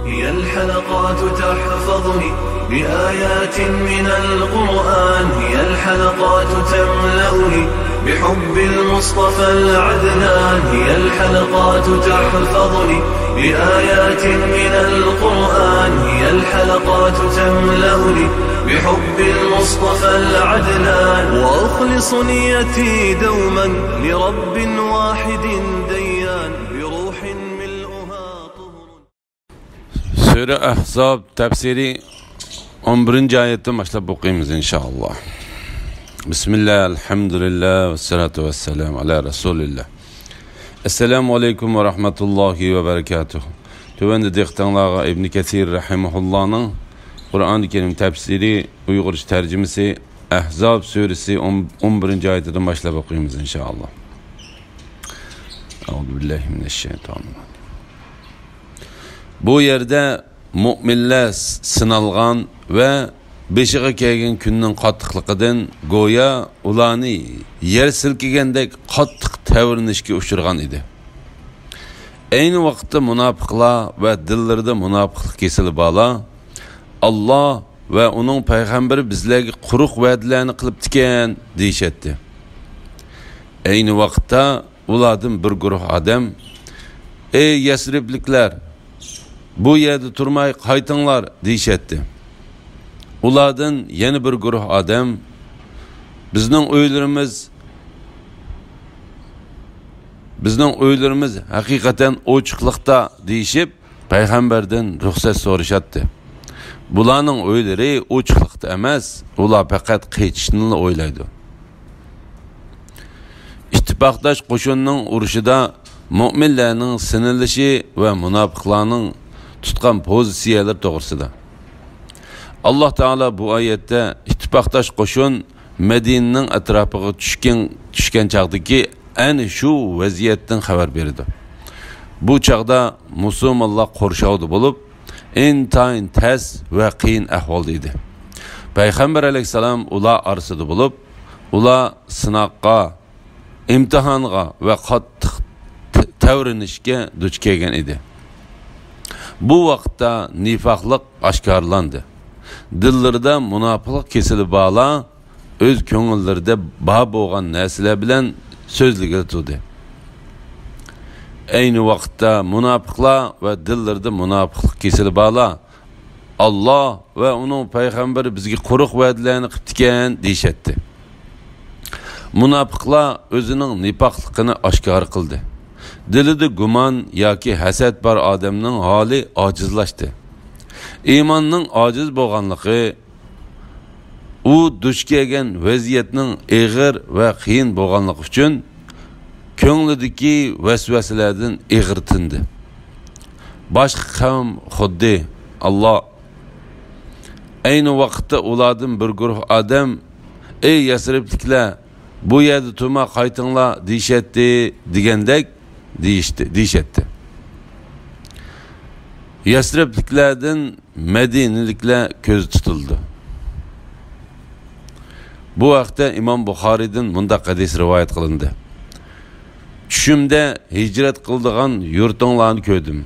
هي الحلقات تحفظني بآيات من القرآن، هي الحلقات تملأني بحب المصطفى العدنان، هي الحلقات تحفظني بآيات من القرآن، هي الحلقات تملأني بحب المصطفى العدنان، وأخلص نيتي دوما لرب واحد ديان بروح ملؤها طهر. Sure Ahzab tefsiri 11. ayetten başlayıp okuyayım inşallah. Bismillah, elhamdülillah, ve salatu ve selamu ala Resulillah. Esselamu aleyküm ve rahmetullahi ve berekatuhu. Tüvende diktanlağa İbn Kesir rahimahullah'ın Kur'an-ı Kerim tefsiri Uygur tercümesi Ahzab suresi 11. ayetten başlayıp okuyayım inşallah. Euzubillahimineşşeytanirracim. Bu yerde müminler sınalgan ve beşiğe kelgen günün qattiqliqidan goya ularni yer silkigandek qattiq tavrinishga uchirgan edi. Ayni vaqtda munofiqlar va dillarida munofiqlik kesili bala Allah va uning payg'ambari bizlarga quruq va'dalarni qilib tikan deyishatdi. Ayni vaqtda ulardan bir guruh odam: "Ey Yasribliklar, bu yerda turmay qaytinglar" deyishatdi. Ulardan yana bir guruh odam: bizning o'ylarimiz haqiqatan ochiqlikda deyishib payg'ambardan ruxsat so'rashatdi. Bularning o'ylari ochiqlikda emas, ular faqat qaytishni o'ylaydi. İttifaqdosh qo'shinning urushida mu'minlarning sinilishi va munofiqlarning tutgan pozitsiyalar to'g'risida Allah Teala bu ayette ittifaqdosh qo'shin Madinaning atrofiga tushgan chaqdagi ayni shu vaziyatdan xabar berdi. Bu chaqda musulmonlar qo'rshovda bo'lib, intayin tas va qiyin ahvolda edi. Payg'ambar alayhisalom ular orasida bo'lib, ular sinoqqa, imtihonga va qattiq tavrinishga duch kelgan edi. Bu vaqtda nifaqlik oshkorlandi. Dillarida munofiqlik kesili bağla, öz ko'ngillarida bor bo'lgan narsalar bilan so'zliga turdi. Ayni vaqtda munofiqlar va dillarida munofiqlik kesili bağla Allah va uning payg'ambari bizga quruq va'dalarni qilib tikan deyishatdi. Munofiqlar o'zining nifaqligini oshkor qildi. Dilida gumon yoki hasad bor odamning holi ojizlashdi. İmanның aciz bo'lganligi, u duch kelgan vaziyatning og'ir va qiyin bo'lganligi uchun ko'nglidagi vasvasalardan ig'irtindi. Boshqa qavm xuddi Allah ayni vaqtda ulardan bir guruh odam: "Ey Yasribliklar, bu yerda turma qaytinglar" deyishatdi degandek deyishatdi. Yasribliklardan Mediniliklar ko'z tutildi. Bu vaqtda İmam Buxoriydan bundaq hadis rivoyat qilindi. Tushimda hijrat qildigan yurtinglarni ko'rdim.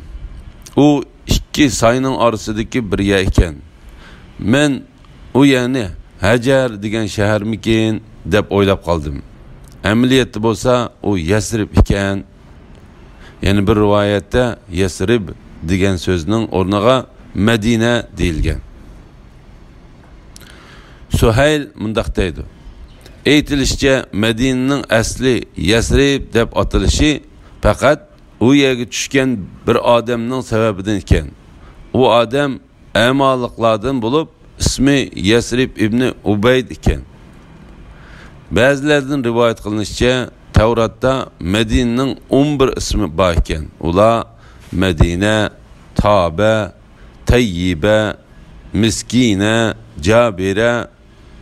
U ikki sayning orasidagi bir yer ekan. Men u yerni Hajar degan shaharmikin deb o'ylab qoldim. Amaliyotda bo'lsa u Yasrib ekan. Yani bir rivoyatda Yasrib degan so'zning o'rniga Madina deyilgan. Suhayl mundaq deydi: aytilishicha Madinaning asli Yasrib deb atilishi faqat u yerga tushgan bir odamning sababidan ekan. U odam amalliqlardan bo'lib, ismi Yasrib ibn Ubayd ekan. Ba'zilardan rivoyat qilinishicha Tevrat'ta Medine'nin 11 ismi bor ekan. Ular Medine, Tabe, Tayyibe, Miskine, Cabire,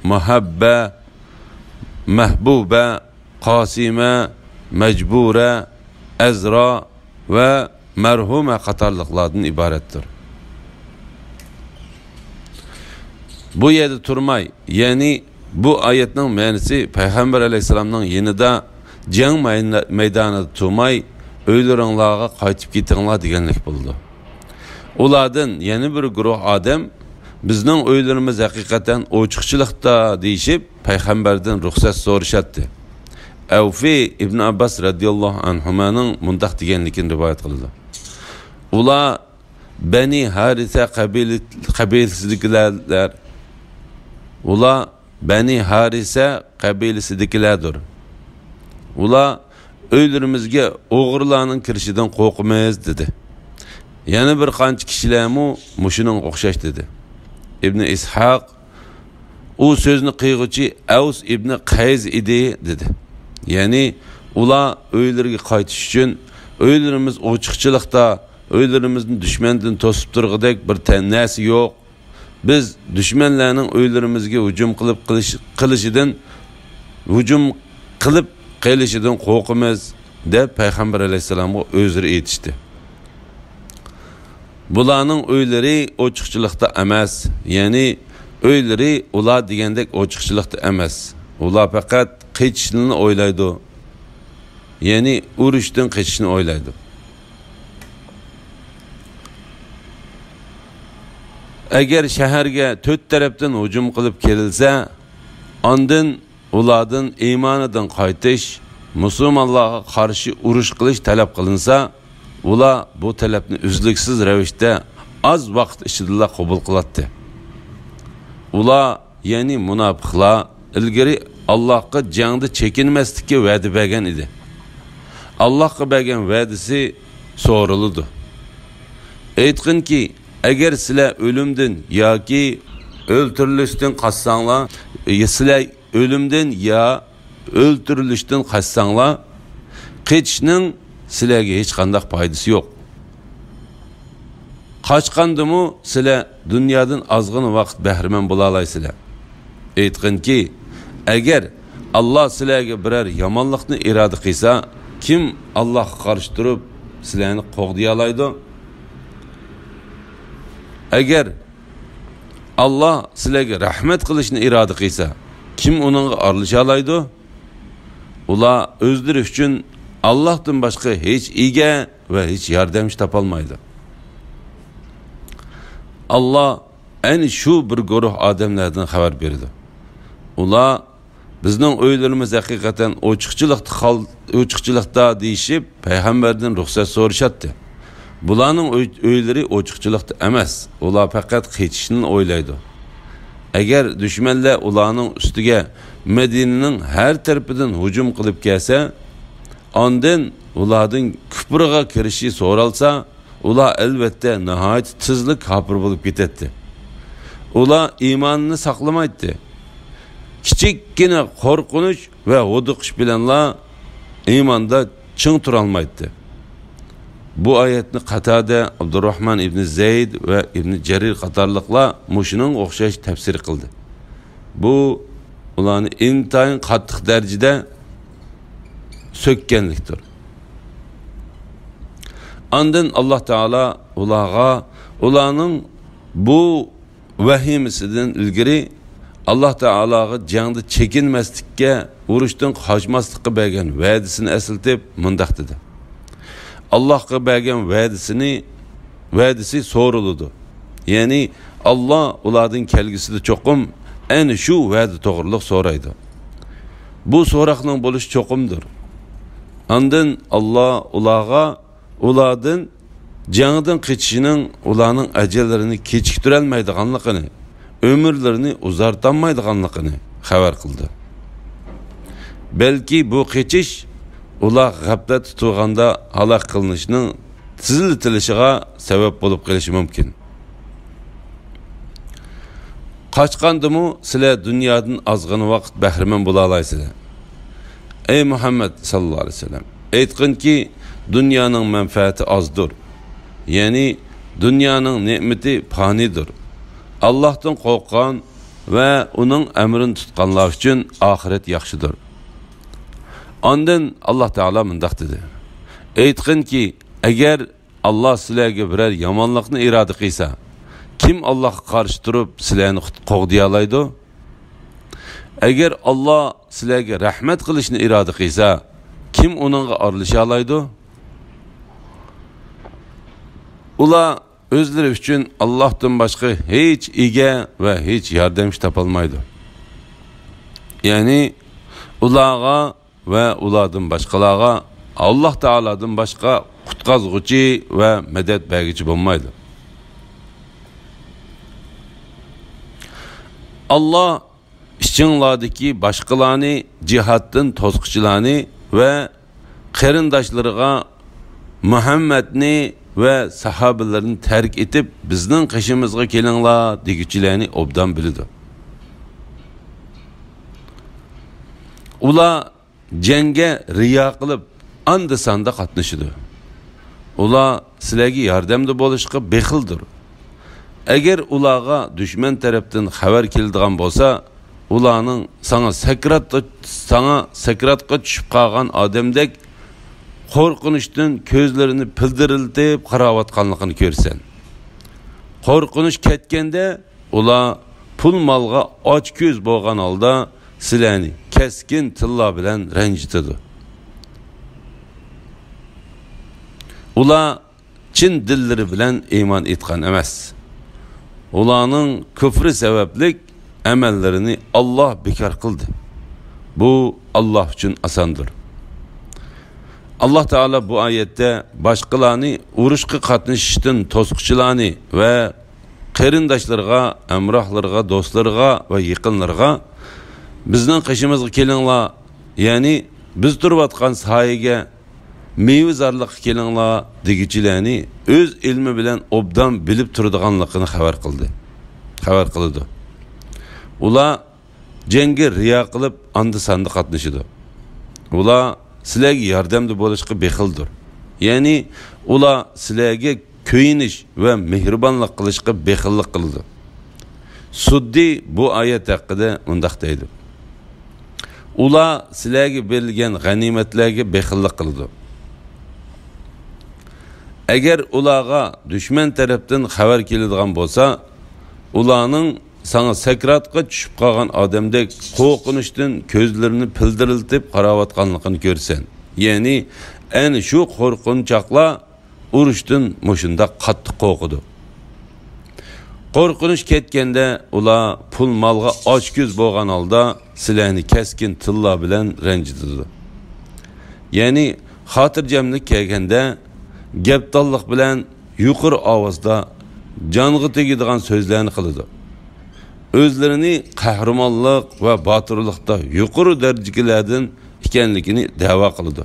Muhabbe, Mehbube, Kasime, Mecbure, Ezra ve Merhume qatarlıqlardan ibarettir. Bu yerde turmay, yani bu ayetning ma'nosi Peygamber Aleyhisselam'ның yanında jang meydanida turmay, o'ylaringlarga qaytib ketinglar deganlik bo'ldi. Ulardan yeni bir guruh odam bizning o'ylarimiz haqiqatan ochiqchilikda deyishib payg'ambardan ruxsat so'rashadi. Avfi ibn Abbas radhiyallohu anhumaning mundaq deganligini rivoyat qildi. Ular Bani Harisa qabilasidagilar. Ular Bani Harisa qabilasidagilardir. Ular o'ylarimizga o'g'rilarning kirishidan qo'rqmaymiz dedi. Yana bir qancha kishilarmu mushuning o'xshash dedi. İbn İshaq u so'zni qiyg'uchi Avs ibn Qays edi dedi. Ya'ni ular o'ylarga qaytish uchun o'ylarimiz ochiqchilikda, o'ylarimizni dushmandan to'sib turg'idek bir narsa yo'q. Biz dushmanlarning o'ylarimizga hujum qilishidan qo'rqamiz deb payg'ambar alayhisolamga o'zri aytishdi. Bularning o'ylari ochiqchilikda emas, ya'ni o'ylari ular degandek ochiqchilikda emas. Ular faqat qechishni o'ylaydi. Ya'ni urushdan qechishni o'ylaydi. Agar shaharga 4 tarafdan hujum qilib kerilsa, ondan ulardan iymonidan qaytish, musulmonlarga qarshi urush qilish talab qilinsa, ular bu talabni uzluksiz ravishda az vaqt ichida qabul qiladi. Ular, ya'ni munofiqlar ilgari Allohga jangda chekinmaslikka va'da bergan edi. Allohga bergan va'dasi so'rildi. Aytqinki, agar sizlar o'limdan yoki o'ltirilishdan qassanglar, sizlar o'limdan yo o'ltirilishdan qassanglar, qechishning sizlarga hech qanday foydasi yo'q. Qaçqandımı sizlar dunyodan ozg'in vaqt bahramand bo'la olasizlar. Aytqinki, agar Alloh sizlarga biror yomonlikni iroda qilsa, kim Allohga qarshi turib sizlarni qo'g'diya oladi? Agar Alloh sizlarga rahmat qilishni iroda qilsa, kim uningga arilisha oladi? Ular o'zlari uchun Allohdan boshqa hech ega va hech yordamchi topolmaydi. Allah ayni shu bir guruh odamlardan xabar berdi. Ular bizning o'ylarimiz haqiqatan ochiqchilikda deyishib payg'ambardan ruxsat so'rashadi. Bularning o'ylari ochiqchilikda emas, ular faqat qechishni o'ylaydi. Agar dushmanlar ularning ustiga Madinaning har tarafidan hujum qilib kelsa, ondan ularning kufrga kirishi so'ralsa, ular albatta nihoyat tezlik kafir bo'lib ketadi. Ular iymonini saqlamaydi. Kichikkina qo'rqinish va huduqish bilanlar iymonda ching tura olmaydi. Bu oyatni Qatada, Abdurrahman ibn Zayd va ibn Jarir qatorliqlar mushuning o'xshash tafsir qildi. Bu ularni intayin qattiq darajada sökkenlikdir. Ondan Allah Teala ularning bu vahimisidan ilgari Allah Teala'ga jangda chekinmaslikka, urushdan qochmaslikka bergan va'dasini eslatib mundaq dedi. Allohga bergan va'dasi so'rildi. Ya'ni Allah ulardan kelgisida cho'qim ayni shu va'da to'g'riliq so'raydi. Bu so'roqning bo'lishi cho'qimdir. Ondan Allah ulardan jangdan qechishining ularning ajallarini kechiktirolmaydiganligini, ömürlerini uzartanmaydiganligini xabar qildi. Belki bu qechish ular g'aflat tutganda halok qilinishining tiziltilishiga sabab bo'lib qolishi mumkin. Qaçqandımı sizlar dunyodan ozg'in vaqt bahramand bo'la olasizlar. Ey Muhammed sallallohu alayhi vasallam, aytqinki, dunyoning manfaati ozdir. Ya'ni dunyoning ne'mati fanidir. Allohdan qo'rqqan va uning amrini tutganlar uchun oxirat yaxshidir. Ondan Allah Teala mundaq dedi. Aytqinki, agar Alloh sizlarga biror yomonlikni iroda qilsa, kim Allohga qarshi turib sizlarni qo'g'diya oladi? Agar Alloh sizlarga rahmat qilishni iroda qilsa, kim uningga arilisha oladi? Ular özleri üçün Allah'tan başka hiç ige ve hiç yardımcı tapılmaydı. Yani ulağa ve uladın başkalığa Allah Teala'dan başka kutqazgıcı ve medet bergici bulmaydı. Allah işçinlardaki başkalarını cihattan tozqıçılarını ve qarindaşlarına Muhammedni ve sahabelerini terk etip bizning qishimizga kelinglar deguchilarni obdan biladi. Ular jangga riyo qilib anda-sanda qatnashadi. Ular sizlarga yordamda bo'lishga bexildir. Agar ularga dushman tarafdan xabar keladigan bo'lsa, ularning sana sakratga tushib qolgan odamdek qo'rqinishdan ko'zlarini pildiriltib qarayotganligini ko'rsan. Qo'rqinish ketganda ular pul molga och ko'z bo'lgan holda sizlarni keskin tilla bilan ranjitadi. Ular chin dillari bilan iymon etgan emas. Ularning kufri sabablik amallarını Allah bekar qildi. Bu Allah uchun osondir. Allah Teala bu ayette başkalarını urushga qatnashishdan to'sqchilarni ve qarindoshlarga, amrohlarga, do'stlarga ve yaqinlarga bizning qishimizga kelinglar, ya'ni biz turayotgan soyaga mevzorlikqa kelinglar deguchilarni o'z ilmi bilan obdan bilib turadiganligini xabar qildi. Ular jangga riyo qilib anda-sanda qatnashadi. Ular sizlarga yordamda bo'lishga bexildir. Ya'ni ular sizlarga ko'yinish va mehribonlik qilishga bexillik qildi. Suddi bu oyat haqida undaq deydi. Ular sizlarga berilgan g'animatlarga bexillik qildi. Agar ularga dushman tarafdan xabar keladigan bo'lsa, ularning sana sakratga tushib qolgan odamdek qo'rqinishdan ko'zlarini pildiriltib qarayotganligini ko'rsan. Ya'ni ana shu qo'rqinchoqlar urushdan mushunda qattiq qo'rqidi. Qo'rqinish ketganda ular pul molga och ko'z bo'lgan holda sizlarni keskin tilla bilan ranjitadi. Ya'ni xotirjamlik kelganda gapdonlik bilan yuqori ovozda jonga tegadigan so'zlarni qiladi. Özlerini qahramonlik ve batırlıkta yuqori darajalardan ekanligini da'vo qildi.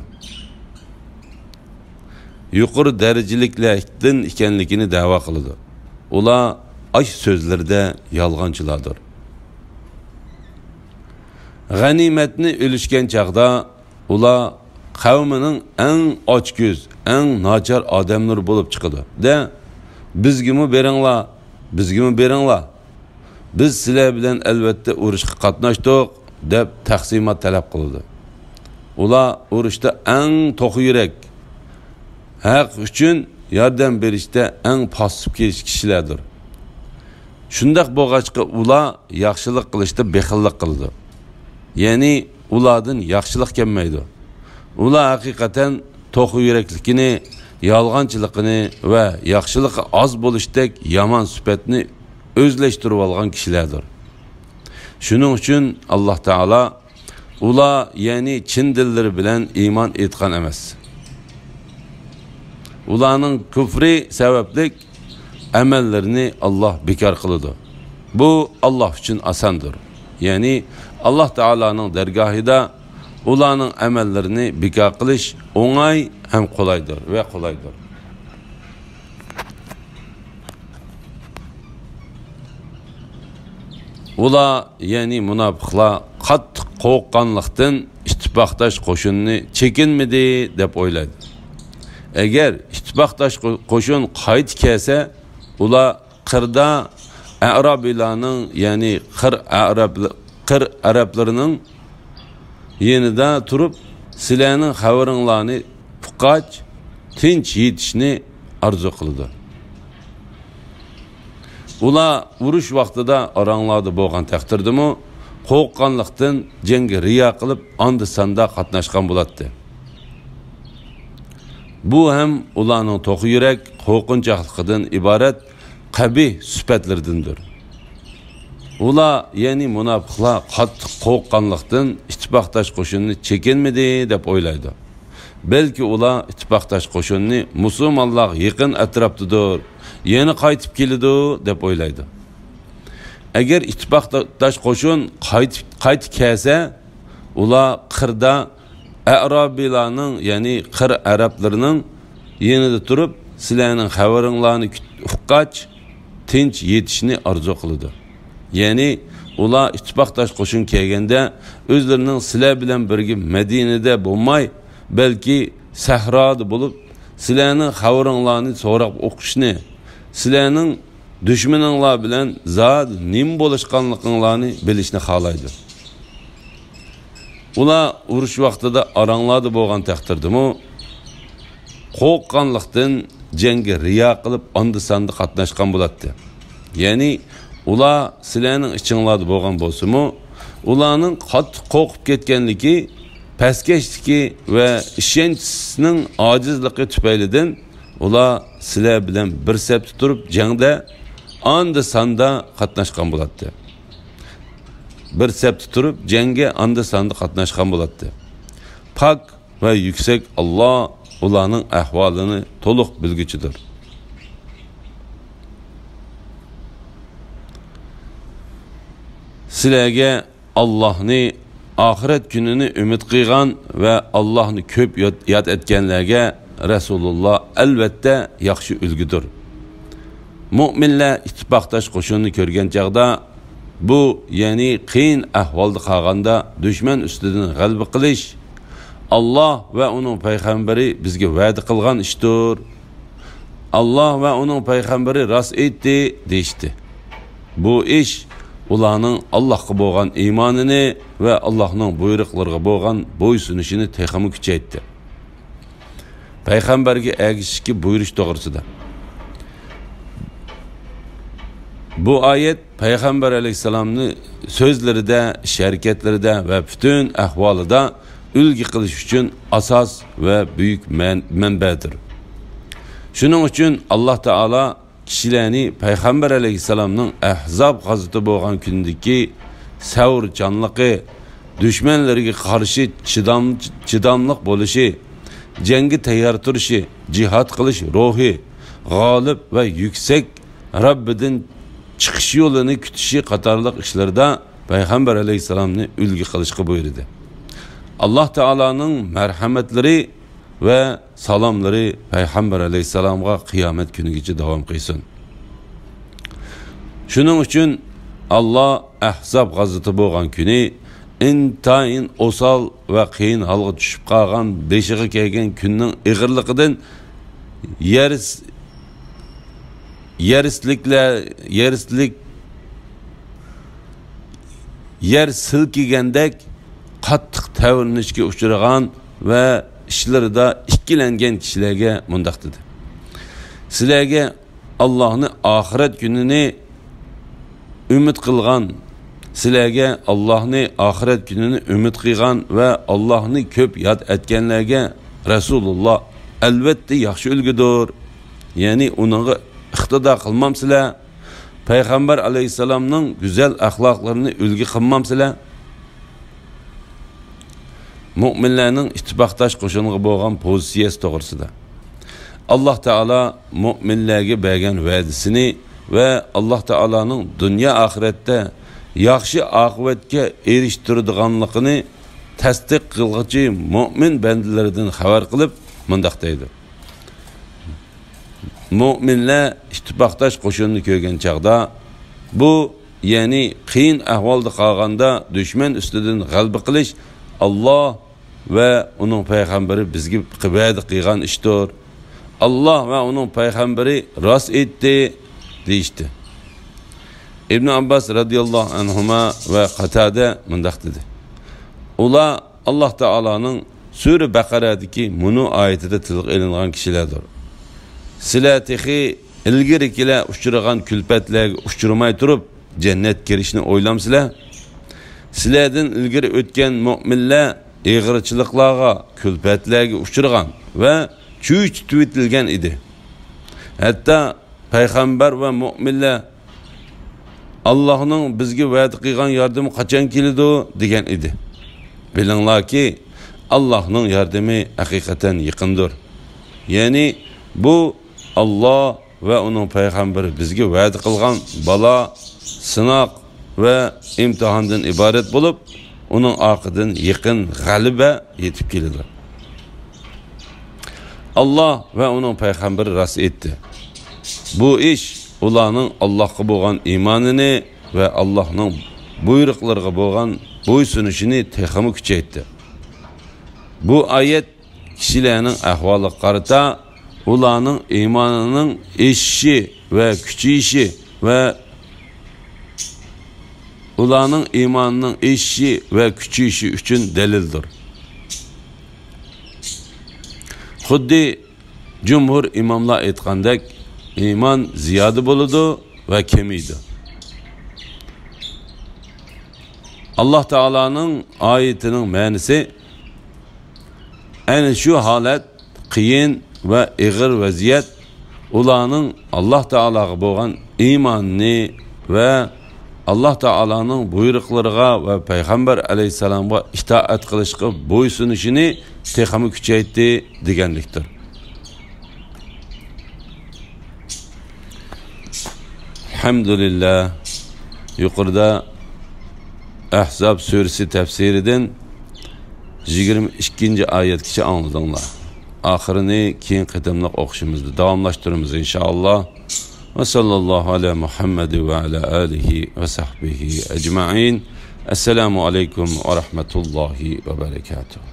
Yuqori darajaliklardan ekanligini da'vo qildi. Ular aş sözlerde yolg'onchilardir. G'animatni o'lishgan chaqda ular qavmining eng ochko'z, eng nachar odamlar bo'lib chiqadi. De bizgimi beringlar. Biz sizlar bilan albatta urushga qatnashdik deb taqsimot talab qildi. Ular urushda eng to'q yurak, haq uchun yordam berishda eng pasib kishilardir. Shundaq bo'lg'achqa ular yaxshilik qilishda bexillik qildi. Ya'ni ulardan yaxshilik kelmaydi. Ular haqiqatan to'q yurakligini, yolg'onchiligini va yaxshilik oz bo'lishdek yomon sifatni özleştirib olgan kishilardir. Shuning uchun Alloh Taala ular ya'ni chin dillari bilan iymon etgan emas. Ularning kufri sabablik amallarni Allah bekar qiladi. Bu Allah uchun osondir. Ya'ni Alloh Taolaning dargohida ularning amallarini bekor qilish o'ng'ay ham qo'laydir va qo'laydir. Ular ya'ni munofiqlar qattiq qo'rqqanlikdan ittifoqdosh qo'shinni chekinmidi deb o'ylaydi. Agar ittifoqdosh qo'shin qaytib kelsa, ular qirda Arablarning ya'ni qir arablarining yenida turib sizlarning xabaringlarni fuqach tinch yetishni arzu qildi. Ular urush vaqtida oranglarda bo'lgan taqdirdimi, qo'rqqanlikdan jangga riyo qilib anda-sanda qatnashgan bo'ladi. Bu hem ularning to'qi yurak, qo'rqinchaqligidan iborat qabih sifatlardandir. Ular, ya'ni munofiqlar qattiq qo'rqqanlikdan ittifoqdosh qo'shinni chekinmidi deb o'ylaydi. Balki ular ittifoqdosh qo'shinni musulmonlar yaqin atrofdadir, yana qaytib keladi deb o'ylaydi. Agar ittifoqdosh qo'shin qaytib kelsa, ular qirda Arabilarning, ya'ni qir arablarning yanida turib, sizlarning xabaringlarni uqqach, tinch yetishni orzu qiladi. Ya'ni ular ittifoqdosh qo'shin kelganda o'zlarining sizlar bilan birga Madinada bo'lmay, balki sahroda bo'lib, sizlarning xabaringlarni so'rab o'qishni, sizlarning dushmaninglar bilan zod nim bo'lishganliginglarni bilishni xohlaydi. Ular urush vaqtida aranglarda bo'lgan taqdirdimi, qo'rqqanlikdan jangga riyo qilib onda-sanda qatnashgan bo'ladi. Ya'ni ular sizlarning ichinglarda bo'lgan bo'lsa-mu, ularning qattiq qo'rqib ketganligi, pastkashligi va ishonchning ojizligi tufaylidan ular sizlar bilan bir safda turib jangda onda-sanda qatnashgan bo'ladi. Bir safda turib jangga onda-sanda qatnashgan bo'ladi. Pak va yuksak Alloh ularning ahvolini to'liq bilguchidir. Sizlarga Allohni oxirat kunini umid qilgan va Allohni ko'p yod etganlarga Rasululloh albatta yaxshi ulgudir. Mu'minlar ittifoqdosh qo'shinni ko'rgan chaqda bu, ya'ni qiyin ahvolda qolganda dushman ustidan g'alaba qilish Alloh va uning payg'ambari bizga va'da qilgan ishdir. Alloh va uning payg'ambari rost aytdi deydi. Bu ish ularning Allohga bo'lgan iymonini va Allohning buyruqlariga bo'lgan bo'ysunishini texmi kuchaytdi. Payg'ambarga ergishishga buyurish to'g'risida. Bu oyat Payg'ambar alayhisalomni so'zlarida, harakatlarida va butun ahvolida ulgi qilish uchun asos va buyuk manbadir. Shuning uchun Alloh taolo kishilarni Payg'ambar alayhisalomning Ahzob g'azoti bo'lgan kundagi savrchanligi, dushmanlarga qarshi chidamliq bo'lishi, jangga tayyor turishi, jihad qilish ruhi, g'olib va yuksak Robbidan chiqish yo'lini kutishi qatorliq ishlarda Payg'ambar alayhisalomni ulgi qilishga buyurdi. Alloh taoloning marhamatlari va salomlari Payg'ambar alayhisalomga qiyomat kunigacha davom qilsin. Shuning uchun Alloh Ahzob g'azoti bo'lgan kuni intayin osal va qiyin holga tushib qolgan, beshiga kelgan kunning ig'irligidan yer silkigandek qattiq tavrnishga uchragan va ishlarida ikkilangan kishilarga mundaq dedi. Sizlarga Allohni oxirat kunini umid qilgan, sizlarga Allohni oxirat kunini umid qilgan va Allohni ko'p yod etganlarga Rasululloh albatta yaxshi ulgudir. Ya'ni uningga iqtido qilmamsizlar, Payg'ambar alayhisalomning go'zal axloqlarini ulgi qilmamsizlar. Mu'minlarning ittifoqdosh qo'shiniga bo'lgan pozitsiyasi to'g'risida. Alloh taolo mu'minlarga bergan va'dasini va Alloh taoloning dunyo oxiratda yaxshi oqibatga erishtiradiganligini tasdiq qilguvchi mu'min bandalaridan xabar qilib mundaq deydi. Mu'minlar ittifoqdosh qo'shinni ko'rgan chaqda bu, ya'ni qiyin ahvolda qolganda dushman ustidan g'alaba qilish Alloh va uning payg'ambari bizga va'da qilgan ishdir. Alloh va uning payg'ambari rost aytdi deydi. Ibn Abbas radhiyallohu anhuma va Qatada mundaq dedi. Ular Alloh taoloning Sura Baqaradagi Munu oyatida tilga ilingan kishilardir. Sizlar texi ilgarikilar uchragan kulfatlarga uchramay turib jannat kirishni o'ylamsizlar? Sizlardan ilgari o'tgan mu'minlar ig'irchiliklarga, kulfatlarga uchragan va kuch tutilgan edi. Hatto payg'ambar va mu'minlar Allohning bizga va'da qilgan yordami qachon keladi degan edi. Bilinglarki, Allohning yordami haqiqatan yaqindir. Ya'ni bu Alloh va uning payg'ambari bizga va'da qilgan balo, sinoq va imtihondan iborat bo'lib, uning oqidan yaqin g'alaba yetib keladi. Alloh va uning payg'ambari rost etdi. Bu ish ularning Allohga bo'lgan iymonini va Allohning buyruqlariga bo'lgan bo'ysunishini texmi kuchaytirdi. Bu oyat kishilarning ahvoliga qarata ularning iymonining eshishi va kuchayishi va ularning iymonining eshishi va kuchayishi uchun dalildir. Xuddi jumhur imomlar aytgandek, iymon ziyoda bo'ladi va kamaydi. Alloh taolaning oyatining ma'nosi ana shu holat, qiyin va ig'ir vaziyat ularning Alloh taolaga bo'lgan iymonini va Alloh taolaning buyruqlariga va payg'ambar alayhisalomga itoat qilishga bo'ysunishini texmi kuchaytirdi deganlikdir. Alhamdulillah, yuqorida Ahzab surasi tafsiridan 22 oyatgacha angladinglar. Oxirini keyin qadamliq o'qishimizni davomlashtiramiz inshaalloh. Va sallallohu ala Muhammad va ala alihi va sahbihi ajma'in. Assalomu alaykum va rahmatullohi va barakatuh.